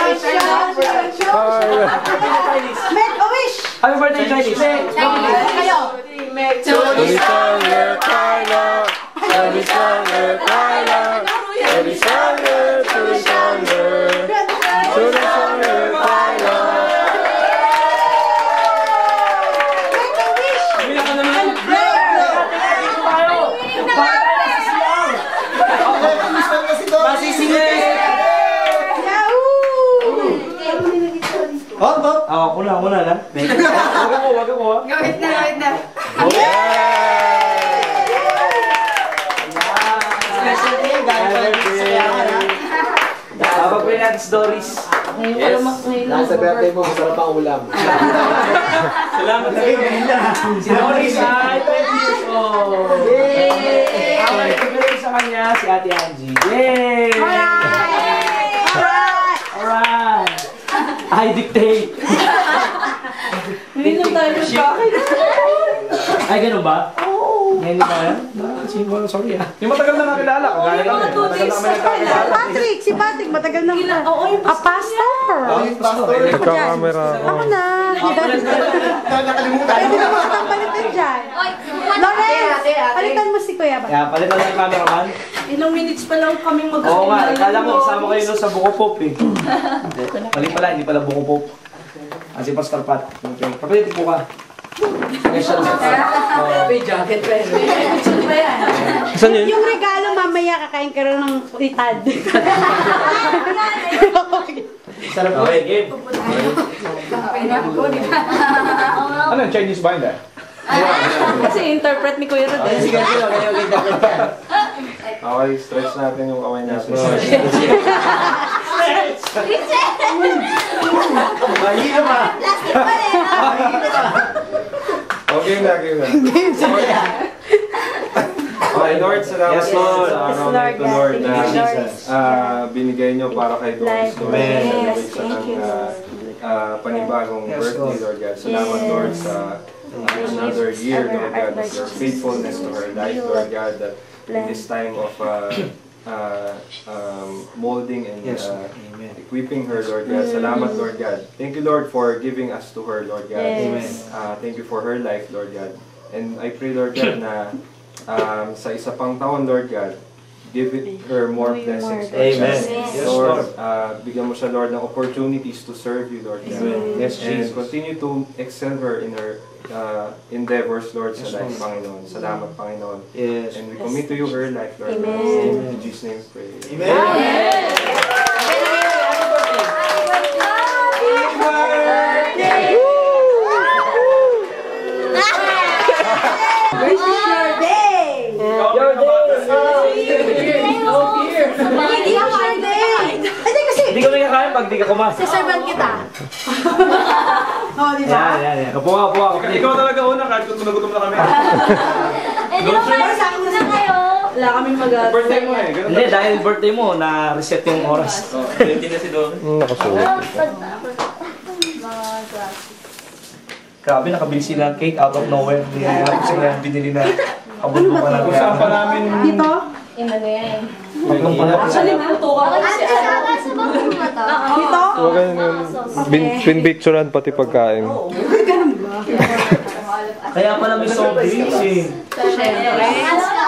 Make a wish! Happy birthday, Chinese! Kayo! Tulisanger Carla, Tulisanger Carla, Tulisanger, Tulisanger, Tulisanger Carla. Make a wish! Masisingin! Ako na lang. Wag ako. Wait na. Special day, Babagpay natin stories. Yes. Nasa birthday mo, masarap ang ulam. Salamat sa iyo. Si Doris ay 20 years old. Yay! Ang nagpapalagay sa kanya, si Ate Angie. Yay! Alright! I dictate. Hindi tayo nagkakit. Ay, ganun ba? Oo. Ngayon ba yan? Sorry ah. Yung matagal na nakilala. Kagaya lang eh. Matagal na kami nagkakilala. Patrick! Si Patrick, matagal na kita. Oo, yung pastor! Nagka-camera ako. Ako na! Nakalimutan. Pwede na makatang palitan dyan. Lawrence! Palitan mo si Kuya ba? Kaya palitan ng cameraman. Ilang minutes pa lang kaming Oo nga, kala mo kasama kayo doon sa Buko Pop eh. Mali pala, hindi pala Buko Pop. Si Pastor Pat. Kapatid po ka. Special May jacket pa yun. Saan yun? Yung regalo mamaya kakain ka rin ng itad. Sarap po. Okay, game. Ano yung Chinese ba hindi? Kasi interpret ni Kuya Rodel. Sige, Okay, stretch natin yung kamay natin. Mahina ba? Okay na. Okay, Lord, salamat Yes, Lord. sa araw na ito, Lord, na binigay nyo para kay Doris, Lord. Yes, Sa thank you. panibagong birthday, Lord God. Salamat, Lord, sa another year, Lord God, of your faithfulness to her life, Lord God, that in this time of molding and equipping her, Lord God. Salamat, Lord God. Thank you, Lord, for giving us to her, Lord God. Thank you for her life, Lord God. And I pray, Lord God, na sa isa pang taon, Lord God, give her more blessings, Lord Amen. God. Lord, bigyan mo siya, Lord, ng opportunities to serve you, Lord God. Yes, Jesus. Continue to excel her in her endeavors, Lord, sa life, Panginoon. Salamat, Panginoon. Yes. And we commit to you her life, Lord. Amen. In Jesus' name, pray. Amen. This is your day! Your day! Hindi ako your day! Hindi kasi Hindi ko nakakain pag di ka kumain. sasaban kita. Oo, di ba? Yan. Kapo ka. Ikaw talaga una, kahit kung nagutom na kami. Di ba kayo na kayo? Wala kaming mag- Birthday mo eh. Ganun Hindi, dahil birthday mo, na-reset yung oras. 20 na si Doris. Nakasulit. Grabe, nakabili sila ng cake out of nowhere. Hindi na sila binili na kabundok pa lang. Saan pa namin? Dito? Ano yan? Tatlong pala. Actually, puto ka. Sa bangko ba ito? Dito? Huwag ganyan yung pinpicturean pati pagkain. Ganun ba? Kaya pala may soft drinks eh. Ano ka?